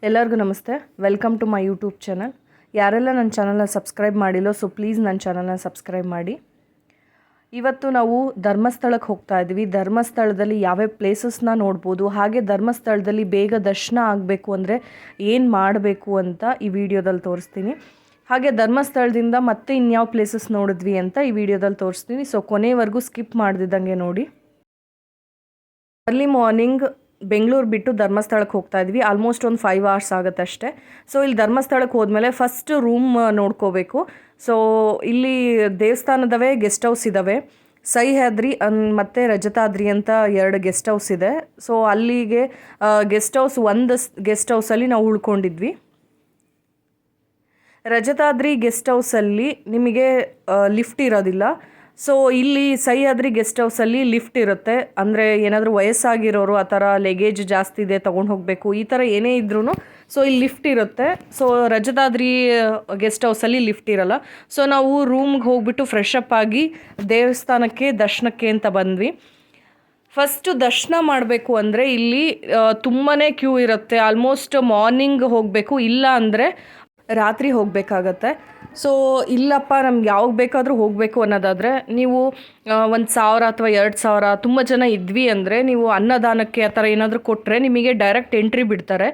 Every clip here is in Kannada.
ಎಲ್ಲರಿಗೂ ನಮಸ್ತೆ. Welcome to my YouTube channel. ಯಾರೆಲ್ಲ ನನ್ನ ಚಾನಲ್ನ ಸಬ್ಸ್ಕ್ರೈಬ್ ಮಾಡಿಲ್ಲೋ ಸೊ ಪ್ಲೀಸ್ ನನ್ನ ಚಾನಲ್ನ ಸಬ್ಸ್ಕ್ರೈಬ್ ಮಾಡಿ. ಇವತ್ತು ನಾವು ಧರ್ಮಸ್ಥಳಕ್ಕೆ ಹೋಗ್ತಾ ಇದ್ವಿ. ಧರ್ಮಸ್ಥಳದಲ್ಲಿ ಯಾವ್ಯಾವ ಪ್ಲೇಸಸ್ನ ನೋಡ್ಬೋದು, ಹಾಗೆ ಧರ್ಮಸ್ಥಳದಲ್ಲಿ ಬೇಗ ದರ್ಶನ ಆಗಬೇಕು ಅಂದರೆ ಏನು ಮಾಡಬೇಕು ಅಂತ ಈ ವಿಡಿಯೋದಲ್ಲಿ ತೋರಿಸ್ತೀನಿ. ಹಾಗೆ ಧರ್ಮಸ್ಥಳದಿಂದ ಮತ್ತೆ ಇನ್ಯಾವ ಪ್ಲೇಸಸ್ ನೋಡಿದ್ವಿ ಅಂತ ಈ ವಿಡಿಯೋದಲ್ಲಿ ತೋರಿಸ್ತೀನಿ. ಸೊ ಕೊನೆವರೆಗೂ ಸ್ಕಿಪ್ ಮಾಡ್ದಿದ್ದಂಗೆ ನೋಡಿ. ಅರ್ಲಿ ಮಾರ್ನಿಂಗ್ ಬೆಂಗಳೂರು ಬಿಟ್ಟು ಧರ್ಮಸ್ಥಳಕ್ಕೆ ಹೋಗ್ತಾ ಇದ್ವಿ. ಆಲ್ಮೋಸ್ಟ್ ಒಂದು 5 hours ಆಗುತ್ತೆ ಅಷ್ಟೇ. ಸೊ ಇಲ್ಲಿ ಧರ್ಮಸ್ಥಳಕ್ಕೆ ಹೋದ್ಮೇಲೆ ಫಸ್ಟ್ ರೂಮ್ ನೋಡ್ಕೋಬೇಕು. ಸೊ ಇಲ್ಲಿ ದೇವಸ್ಥಾನದವೇ ಗೆಸ್ಟ್ ಹೌಸ್ ಇದ್ದಾವೆ. ಸಹ್ಯಾದ್ರಿ ಮತ್ತು ರಜತಾದ್ರಿ ಅಂತ 2 ಗೆಸ್ಟ್ ಹೌಸ್ ಇದೆ. ಸೊ ಅಲ್ಲಿಗೆ ಗೆಸ್ಟ್ ಹೌಸ್ ಒಂದು ಗೆಸ್ಟ್ ಹೌಸಲ್ಲಿ ನಾವು ಉಳ್ಕೊಂಡಿದ್ವಿ. ರಜತಾದ್ರಿ ಗೆಸ್ಟ್ ಹೌಸಲ್ಲಿ ನಿಮಗೆ ಲಿಫ್ಟ್ ಇರೋದಿಲ್ಲ. ಸೊ ಇಲ್ಲಿ ಸಹ್ಯಾದ್ರಿ ಗೆಸ್ಟ್ ಹೌಸಲ್ಲಿ ಲಿಫ್ಟ್ ಇರುತ್ತೆ. ಅಂದರೆ ಏನಾದರೂ ವಯಸ್ಸಾಗಿರೋರು ಆ ಥರ ಲೆಗೇಜ್ ಜಾಸ್ತಿ ಇದೆ ತೊಗೊಂಡು ಹೋಗಬೇಕು, ಈ ಥರ ಏನೇ ಇದ್ರೂ ಸೊ ಇಲ್ಲಿ ಲಿಫ್ಟ್ ಇರುತ್ತೆ. ಸೊ ರಜತಾದ್ರಿ ಗೆಸ್ಟ್ ಹೌಸಲ್ಲಿ ಲಿಫ್ಟ್ ಇರಲ್ಲ. ಸೊ ನಾವು ರೂಮ್ಗೆ ಹೋಗ್ಬಿಟ್ಟು ಫ್ರೆಶ್ ಅಪ್ ಆಗಿ ದೇವಸ್ಥಾನಕ್ಕೆ ದರ್ಶನಕ್ಕೆ ಅಂತ ಬಂದ್ವಿ. ಫಸ್ಟು ದರ್ಶನ ಮಾಡಬೇಕು ಅಂದರೆ ಇಲ್ಲಿ ತುಂಬಾ ಕ್ಯೂ ಇರುತ್ತೆ. ಆಲ್ಮೋಸ್ಟ್ ಮಾರ್ನಿಂಗ್ ಹೋಗಬೇಕು, ಇಲ್ಲ ಅಂದರೆ ರಾತ್ರಿ ಹೋಗಬೇಕಾಗತ್ತೆ. ಸೊ ಇಲ್ಲಪ್ಪ ನಮ್ಗೆ ಯಾವಾಗ ಬೇಕಾದರೂ ಹೋಗಬೇಕು ಅನ್ನೋದಾದರೆ ನೀವು 1,000 ಅಥವಾ 2,000 ತುಂಬ ಜನ ಇದ್ವಿ ಅಂದರೆ ನೀವು ಅನ್ನದಾನಕ್ಕೆ ಆ ಥರ ಏನಾದರೂ ಕೊಟ್ಟರೆ ನಿಮಗೆ ಡೈರೆಕ್ಟ್ ಎಂಟ್ರಿ ಬಿಡ್ತಾರೆ.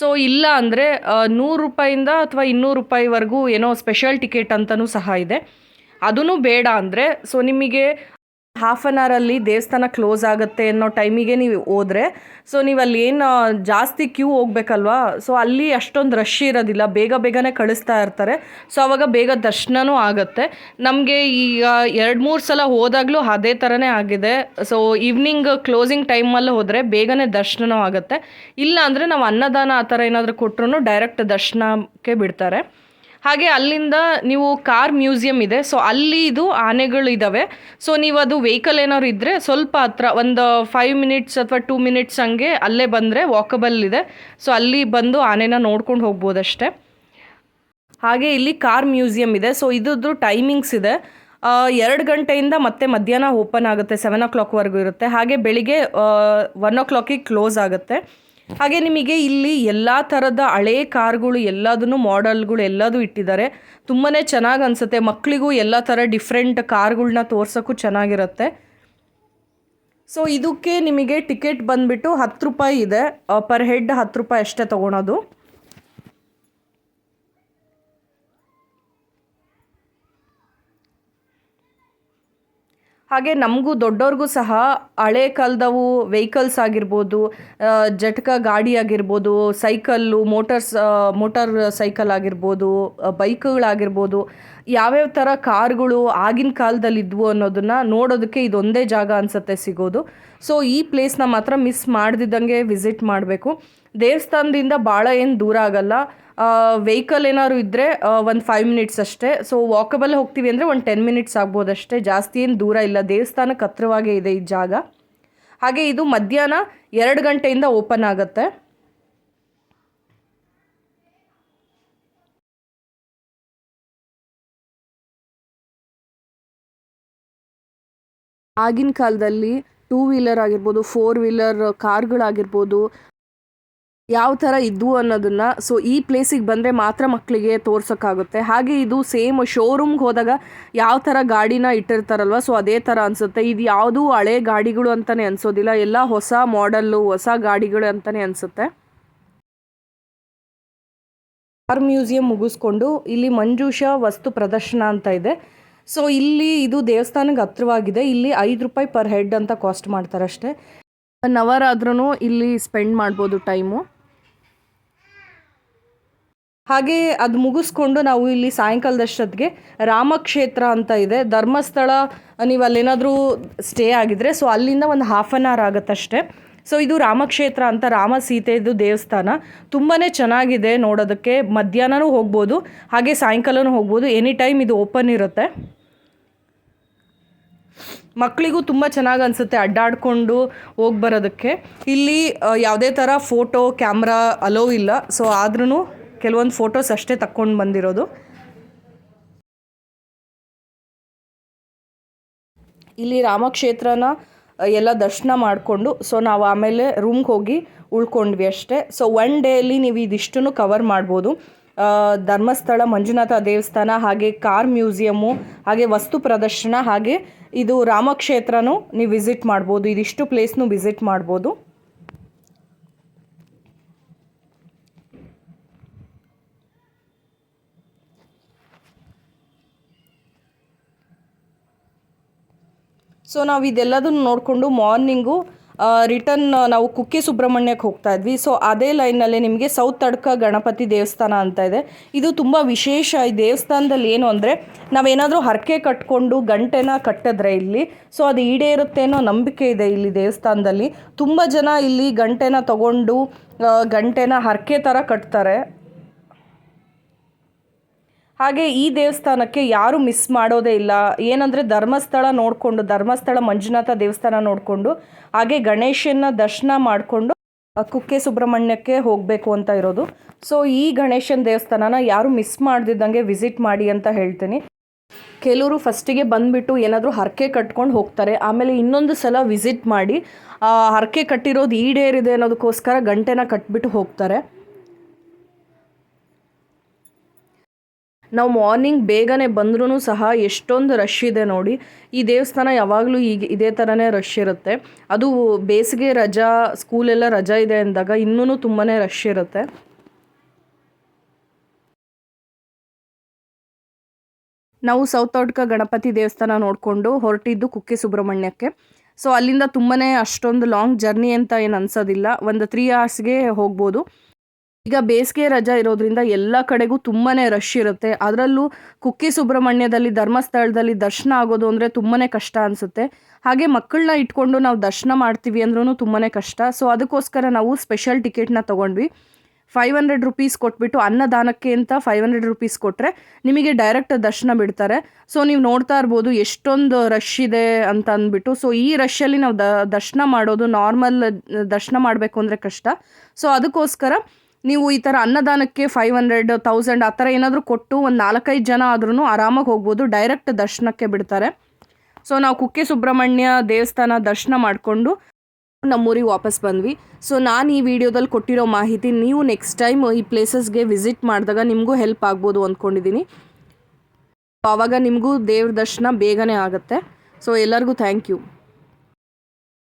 ಸೊ ಇಲ್ಲ ಅಂದರೆ 100 ರೂಪಾಯಿಂದ ಅಥವಾ 200 ರೂಪಾಯಿವರೆಗೂ ಏನೋ ಸ್ಪೆಷಲ್ ಟಿಕೆಟ್ ಅಂತಲೂ ಸಹ ಇದೆ. ಅದೂ ಬೇಡ ಅಂದರೆ ಸೊ ನಿಮಗೆ ಹಾಫ್ ಆನ್ ಅವರಲ್ಲಿ ದೇವಸ್ಥಾನ ಕ್ಲೋಸ್ ಆಗುತ್ತೆ ಅನ್ನೋ ಟೈಮಿಗೆ ನೀವು ಹೋದರೆ ಸೊ ನೀವು ಅಲ್ಲಿ ಏನು ಜಾಸ್ತಿ ಕ್ಯೂ ಹೋಗ್ಬೇಕಲ್ವಾ, ಸೊ ಅಲ್ಲಿ ಅಷ್ಟೊಂದು ರಶ್ ಇರೋದಿಲ್ಲ, ಬೇಗನೆ ಕಳಿಸ್ತಾ ಇರ್ತಾರೆ. ಸೊ ಆವಾಗ ಬೇಗ ದರ್ಶನವೂ ಆಗುತ್ತೆ. ನಮಗೆ ಈಗ 2-3 ಸಲ ಹೋದಾಗಲೂ ಅದೇ ಥರನೇ ಆಗಿದೆ. ಸೊ ಈವ್ನಿಂಗ್ ಕ್ಲೋಸಿಂಗ್ ಟೈಮಲ್ಲಿ ಹೋದರೆ ಬೇಗನೆ ದರ್ಶನವೂ ಆಗುತ್ತೆ. ಇಲ್ಲ ಅಂದರೆ ನಾವು ಅನ್ನದಾನ ಆ ಥರ ಏನಾದರೂ ಕೊಟ್ಟರು ಡೈರೆಕ್ಟ್ ದರ್ಶನಕ್ಕೆ ಬಿಡ್ತಾರೆ. ಹಾಗೆ ಅಲ್ಲಿಂದ ನೀವು ಕಾರ್ ಮ್ಯೂಸಿಯಂ ಇದೆ. ಸೊ ಅಲ್ಲಿ ಇದು ಆನೆಗಳಿದ್ದಾವೆ. ಸೊ ನೀವು ಅದು ವೆಹಿಕಲ್ ಏನಾದ್ರು ಇದ್ದರೆ ಸ್ವಲ್ಪ ಹತ್ರ ಒಂದು 5 minutes ಅಥವಾ 2 minutes ಹಂಗೆ ಅಲ್ಲೇ ಬಂದರೆ ವಾಕಬಲ್ ಇದೆ. ಸೊ ಅಲ್ಲಿ ಬಂದು ಆನೆನ ನೋಡ್ಕೊಂಡು ಹೋಗ್ಬೋದಷ್ಟೆ. ಹಾಗೆ ಇಲ್ಲಿ ಕಾರ್ ಮ್ಯೂಸಿಯಂ ಇದೆ. ಸೊ ಇದ್ರದ್ದು ಟೈಮಿಂಗ್ಸ್ ಇದೆ. 2 ಗಂಟೆಯಿಂದ ಮತ್ತೆ ಮಧ್ಯಾಹ್ನ ಓಪನ್ ಆಗುತ್ತೆ, 7 o'clockವರೆಗೂ ಇರುತ್ತೆ. ಹಾಗೆ ಬೆಳಿಗ್ಗೆ 1 o'clock ಕ್ಲೋಸ್ ಆಗುತ್ತೆ. ಹಾಗೆ ನಿಮಗೆ ಇಲ್ಲಿ ಎಲ್ಲ ಥರದ ಹಳೇ ಕಾರ್ಗಳು ಎಲ್ಲದನ್ನು ಮಾಡೆಲ್ಗಳು ಎಲ್ಲದೂ ಇಟ್ಟಿದ್ದಾರೆ. ತುಂಬಾ ಚೆನ್ನಾಗಿ ಅನಿಸುತ್ತೆ. ಮಕ್ಕಳಿಗೂ ಎಲ್ಲ ಥರ ಡಿಫ್ರೆಂಟ್ ಕಾರ್ಗಳನ್ನ ತೋರ್ಸೋಕ್ಕೂ ಚೆನ್ನಾಗಿರುತ್ತೆ. ಸೊ ಇದಕ್ಕೆ ನಿಮಗೆ ಟಿಕೆಟ್ ಬಂದುಬಿಟ್ಟು 10 ರೂಪಾಯಿ ಇದೆ. ಪರ್ ಹೆಡ್ 10 ರೂಪಾಯಿ ಅಷ್ಟೇ ತೊಗೊಳೋದು. ಹಾಗೆ ನಮಗೂ ದೊಡ್ಡವ್ರಿಗೂ ಸಹ ಹಳೆ ಕಾಲದವು ವೆಹಿಕಲ್ಸ್ ಆಗಿರ್ಬೋದು, ಜಟಕ ಗಾಡಿ ಆಗಿರ್ಬೋದು, ಸೈಕಲ್ಲು, ಮೋಟಾರ್ ಸೈಕಲ್ ಆಗಿರ್ಬೋದು, ಬೈಕ್ಗಳಾಗಿರ್ಬೋದು, ಯಾವ್ಯಾವ ಥರ ಕಾರ್ಗಳು ಆಗಿನ ಕಾಲದಲ್ಲಿ ಇದ್ವು ಅನ್ನೋದನ್ನು ನೋಡೋದಕ್ಕೆ ಇದೊಂದೇ ಜಾಗ ಅನಿಸುತ್ತೆ ಸಿಗೋದು. ಸೊ ಈ ಪ್ಲೇಸ್ನ ಮಾತ್ರ ಮಿಸ್ ಮಾಡ್ದಿದ್ದಂಗೆ ವಿಸಿಟ್ ಮಾಡಬೇಕು. ದೇವಸ್ಥಾನದಿಂದ ಭಾಳ ಏನು ದೂರ ಆಗಲ್ಲ. ವೆಹಿಕಲ್ ಏನಾದ್ರು ಇದ್ದರೆ ಒಂದು 5 minutes ಅಷ್ಟೇ. ಸೊ ವಾಕಬಲ್ ಹೋಗ್ತೀವಿ ಅಂದರೆ ಒಂದು 10 minutes ಆಗ್ಬೋದಷ್ಟೇ, ಜಾಸ್ತಿ ಏನು ದೂರ ಇಲ್ಲ. ದೇವಸ್ಥಾನಕ್ಕೆ ಹತ್ರವಾಗೇ ಇದೆ ಈ ಜಾಗ. ಹಾಗೆ ಇದು ಮಧ್ಯಾಹ್ನ 2 ಗಂಟೆಯಿಂದ ಓಪನ್ ಆಗುತ್ತೆ. ಆಗಿನ ಕಾಲದಲ್ಲಿ 2 wheeler ಆಗಿರ್ಬೋದು, 4 wheeler ಕಾರ್ಗಳಾಗಿರ್ಬೋದು ಯಾವ ಥರ ಇದ್ವು ಅನ್ನೋದನ್ನು ಸೊ ಈ ಪ್ಲೇಸಿಗೆ ಬಂದರೆ ಮಾತ್ರ ಮಕ್ಕಳಿಗೆ ತೋರ್ಸೋಕ್ಕಾಗುತ್ತೆ. ಹಾಗೆ ಇದು ಸೇಮ್ ಶೋರೂಮ್ಗೆ ಹೋದಾಗ ಯಾವ ಥರ ಗಾಡಿನ ಇಟ್ಟಿರ್ತಾರಲ್ವ ಸೊ ಅದೇ ಥರ ಅನಿಸುತ್ತೆ. ಇದು ಯಾವುದೂ ಹಳೆ ಗಾಡಿಗಳು ಅಂತಲೇ ಅನಿಸೋದಿಲ್ಲ, ಎಲ್ಲ ಹೊಸ ಮಾಡೆಲ್ಲು, ಹೊಸ ಗಾಡಿಗಳು ಅಂತಲೇ ಅನಿಸುತ್ತೆ. ಕಾರ್ ಮ್ಯೂಸಿಯಂ ಮುಗಿಸ್ಕೊಂಡು ಇಲ್ಲಿ ಮಂಜೂಷ ವಸ್ತು ಪ್ರದರ್ಶನ ಅಂತ ಇದೆ. ಸೊ ಇಲ್ಲಿ ಇದು ದೇವಸ್ಥಾನಕ್ಕೆ ಹತ್ರವಾಗಿದೆ. ಇಲ್ಲಿ 5 ರೂಪಾಯಿ ಪರ್ ಹೆಡ್ ಅಂತ ಕಾಸ್ಟ್ ಮಾಡ್ತಾರಷ್ಟೇ. 1 hour ಆದ್ರೂ ಇಲ್ಲಿ ಸ್ಪೆಂಡ್ ಮಾಡ್ಬೋದು ಟೈಮು. ಹಾಗೆ ಅದು ಮುಗಿಸ್ಕೊಂಡು ನಾವು ಇಲ್ಲಿ ಸಾಯಂಕಾಲದಷ್ಟೊತ್ತಿಗೆ ರಾಮಕ್ಷೇತ್ರ ಅಂತ ಇದೆ. ಧರ್ಮಸ್ಥಳ ನೀವು ಅಲ್ಲೇನಾದರೂ ಸ್ಟೇ ಆಗಿದ್ರೆ ಸೊ ಅಲ್ಲಿಂದ ಒಂದು 1/2 hour ಆಗುತ್ತಷ್ಟೇ. ಸೊ ಇದು ರಾಮಕ್ಷೇತ್ರ ಅಂತ, ರಾಮ ಸೀತೆದು ದೇವಸ್ಥಾನ. ತುಂಬಾ ಚೆನ್ನಾಗಿದೆ ನೋಡೋದಕ್ಕೆ. ಮಧ್ಯಾಹ್ನವೂ ಹೋಗ್ಬೋದು, ಹಾಗೆ ಸಾಯಂಕಾಲನೂ ಹೋಗ್ಬೋದು. ಎನಿ ಟೈಮ್ ಇದು ಓಪನ್ ಇರುತ್ತೆ. ಮಕ್ಕಳಿಗೂ ತುಂಬ ಚೆನ್ನಾಗಿ ಅನಿಸುತ್ತೆ ಅಡ್ಡಾಡಿಕೊಂಡು ಹೋಗಿ ಬರೋದಕ್ಕೆ. ಇಲ್ಲಿ ಯಾವುದೇ ಥರ ಫೋಟೋ ಕ್ಯಾಮ್ರಾ ಅಲೋ ಇಲ್ಲ. ಸೊ ಆದ್ರೂ ಕೆಲವೊಂದು ಫೋಟೋಸ್ ಅಷ್ಟೇ ತಕ್ಕೊಂಡು ಬಂದಿರೋದು. ಇಲ್ಲಿ ರಾಮಕ್ಷೇತ್ರನ ಎಲ್ಲ ದರ್ಶನ ಮಾಡಿಕೊಂಡು ಸೊ ನಾವು ಆಮೇಲೆ ರೂಮ್ಗೆ ಹೋಗಿ ಉಳ್ಕೊಂಡ್ವಿ ಅಷ್ಟೇ. ಸೊ 1 ಡೇಯಲ್ಲಿ ನೀವು ಇದಿಷ್ಟನ್ನು ಕವರ್ ಮಾಡ್ಬೋದು. ಧರ್ಮಸ್ಥಳ ಮಂಜುನಾಥ ದೇವಸ್ಥಾನ, ಹಾಗೆ ಕಾರ್ ಮ್ಯೂಸಿಯಮ್ಮು, ಹಾಗೆ ವಸ್ತು ಪ್ರದರ್ಶನ, ಹಾಗೆ ಇದು ರಾಮಕ್ಷೇತ್ರನೂ ನೀವು ವಿಸಿಟ್ ಮಾಡ್ಬೋದು. ಇದಿಷ್ಟು ಪ್ಲೇಸ್ನು ವಿಸಿಟ್ ಮಾಡ್ಬೋದು. ಸೊ ನಾವು ಇದೆಲ್ಲದನ್ನು ನೋಡಿಕೊಂಡು ಮಾರ್ನಿಂಗು ರಿಟರ್ನ್ ನಾವು ಕುಕ್ಕೆ ಸುಬ್ರಹ್ಮಣ್ಯಕ್ಕೆ ಹೋಗ್ತಾ ಇದ್ವಿ. ಸೊ ಅದೇ ಲೈನಲ್ಲೇ ನಿಮಗೆ ಸೌತ್ ತಡ್ಕ ಗಣಪತಿ ದೇವಸ್ಥಾನ ಅಂತ ಇದೆ. ಇದು ತುಂಬ ವಿಶೇಷ. ಈ ದೇವಸ್ಥಾನದಲ್ಲಿ ಏನು ಅಂದರೆ, ನಾವೇನಾದರೂ ಹರಕೆ ಕಟ್ಕೊಂಡು ಗಂಟೆನ ಕಟ್ಟಿದ್ರೆ ಇಲ್ಲಿ, ಸೊ ಅದು ಈಡೇರುತ್ತೆ ಅನ್ನೋ ನಂಬಿಕೆ ಇದೆ ಇಲ್ಲಿ ದೇವಸ್ಥಾನದಲ್ಲಿ. ತುಂಬ ಜನ ಇಲ್ಲಿ ಗಂಟೆನ ತಗೊಂಡು ಗಂಟೆನ ಹರಕೆ ಥರ ಕಟ್ತಾರೆ. ಹಾಗೆ ಈ ದೇವಸ್ಥಾನಕ್ಕೆ ಯಾರು ಮಿಸ್ ಮಾಡೋದೇ ಇಲ್ಲ. ಏನಂದರೆ ಧರ್ಮಸ್ಥಳ ನೋಡಿಕೊಂಡು, ಧರ್ಮಸ್ಥಳ ಮಂಜುನಾಥ ದೇವಸ್ಥಾನ ನೋಡಿಕೊಂಡು, ಹಾಗೆ ಗಣೇಶನ ದರ್ಶನ ಮಾಡಿಕೊಂಡು ಕುಕ್ಕೆ ಸುಬ್ರಹ್ಮಣ್ಯಕ್ಕೆ ಹೋಗಬೇಕು ಅಂತ ಇರೋದು. ಸೊ ಈ ಗಣೇಶನ ದೇವಸ್ಥಾನನ ಯಾರು ಮಿಸ್ ಮಾಡ್ದಿದ್ದಂಗೆ ವಿಸಿಟ್ ಮಾಡಿ ಅಂತ ಹೇಳ್ತೀನಿ. ಕೆಲವರು ಫಸ್ಟಿಗೆ ಬಂದುಬಿಟ್ಟು ಏನಾದರೂ ಹರಕೆ ಕಟ್ಕೊಂಡು ಹೋಗ್ತಾರೆ, ಆಮೇಲೆ ಇನ್ನೊಂದು ಸಲ ವಿಸಿಟ್ ಮಾಡಿ ಹರಕೆ ಕಟ್ಟಿರೋದು ಈಡೇರಿದೆ ಅನ್ನೋದಕ್ಕೋಸ್ಕರ ಗಂಟೆನ ಕಟ್ಬಿಟ್ಟು ಹೋಗ್ತಾರೆ. ನಾವು ಮಾರ್ನಿಂಗ್ ಬೇಗನೆ ಬಂದ್ರೂ ಸಹ ಎಷ್ಟೊಂದು ರಶ್ ಇದೆ ನೋಡಿ. ಈ ದೇವಸ್ಥಾನ ಯಾವಾಗಲೂ ಈಗ ಇದೇ ಥರನೇ ರಶ್ ಇರುತ್ತೆ. ಅದು ಬೇಸಿಗೆ ರಜಾ, ಸ್ಕೂಲೆಲ್ಲ ರಜಾ ಇದೆ ಅಂದಾಗ ಇನ್ನೂ ತುಂಬಾ ರಶ್ ಇರುತ್ತೆ. ನಾವು ಸೌತ್ ತಡ್ಕ ಗಣಪತಿ ದೇವಸ್ಥಾನ ನೋಡಿಕೊಂಡು ಹೊರಟಿದ್ದು ಕುಕ್ಕೆ ಸುಬ್ರಹ್ಮಣ್ಯಕ್ಕೆ. ಸೊ ಅಲ್ಲಿಂದ ತುಂಬಾ ಅಷ್ಟೊಂದು ಲಾಂಗ್ ಜರ್ನಿ ಅಂತ ಏನು ಅನ್ಸೋದಿಲ್ಲ, ಒಂದು 3 hours ಹೋಗ್ಬೋದು. ಈಗ ಬೇಸಿಗೆ ರಜಾ ಇರೋದ್ರಿಂದ ಎಲ್ಲ ಕಡೆಗೂ ತುಂಬಾ ರಶ್ ಇರುತ್ತೆ. ಅದರಲ್ಲೂ ಕುಕ್ಕೆ ಸುಬ್ರಹ್ಮಣ್ಯದಲ್ಲಿ, ಧರ್ಮಸ್ಥಳದಲ್ಲಿ ದರ್ಶನ ಆಗೋದು ಅಂದರೆ ತುಂಬಾ ಕಷ್ಟ ಅನಿಸುತ್ತೆ. ಹಾಗೆ ಮಕ್ಕಳನ್ನ ಇಟ್ಕೊಂಡು ನಾವು ದರ್ಶನ ಮಾಡ್ತೀವಿ ಅಂದ್ರೂ ತುಂಬಾ ಕಷ್ಟ. ಸೊ ಅದಕ್ಕೋಸ್ಕರ ನಾವು ಸ್ಪೆಷಲ್ ಟಿಕೆಟ್ನ ತೊಗೊಂಡ್ವಿ. 500 rupees ಕೊಟ್ಬಿಟ್ಟು ಅನ್ನದಾನಕ್ಕೆ ಅಂತ 500 rupees ಕೊಟ್ಟರೆ ನಿಮಗೆ ಡೈರೆಕ್ಟ್ ದರ್ಶನ ಬಿಡ್ತಾರೆ. ಸೊ ನೀವು ನೋಡ್ತಾ ಇರ್ಬೋದು ಎಷ್ಟೊಂದು ರಶ್ ಇದೆ ಅಂತ ಅಂದ್ಬಿಟ್ಟು. ಸೊ ಈ ರಶಲ್ಲಿ ನಾವು ದರ್ಶನ ಮಾಡೋದು, ನಾರ್ಮಲ್ ದರ್ಶನ ಮಾಡಬೇಕು ಅಂದರೆ ಕಷ್ಟ. ಸೊ ಅದಕ್ಕೋಸ್ಕರ ನೀವು ಈ ಥರ ಅನ್ನದಾನಕ್ಕೆ 500, 1000 ಆ ಥರ ಏನಾದರೂ ಕೊಟ್ಟು ಒಂದು 4-5 ಜನ ಆದ್ರೂ ಆರಾಮಾಗಿ ಹೋಗ್ಬೋದು. ಡೈರೆಕ್ಟ್ ದರ್ಶನಕ್ಕೆ ಬಿಡ್ತಾರೆ. ಸೊ ನಾವು ಕುಕ್ಕೆ ಸುಬ್ರಹ್ಮಣ್ಯ ದೇವಸ್ಥಾನ ದರ್ಶನ ಮಾಡಿಕೊಂಡು ನಮ್ಮೂರಿಗೆ ವಾಪಸ್ ಬಂದ್ವಿ. ಸೊ ನಾನು ಈ ವಿಡಿಯೋದಲ್ಲಿ ಕೊಟ್ಟಿರೋ ಮಾಹಿತಿ ನೀವು ನೆಕ್ಸ್ಟ್ ಟೈಮ್ ಈ ಪ್ಲೇಸಸ್ಗೆ ವಿಸಿಟ್ ಮಾಡಿದಾಗ ನಿಮಗೂ ಹೆಲ್ಪ್ ಆಗ್ಬೋದು ಅಂದ್ಕೊಂಡಿದ್ದೀನಿ. ಆವಾಗ ನಿಮಗೂ ದೇವ್ರ ದರ್ಶನ ಬೇಗನೆ ಆಗುತ್ತೆ. ಸೊ ಎಲ್ಲರಿಗೂ ಥ್ಯಾಂಕ್ ಯು.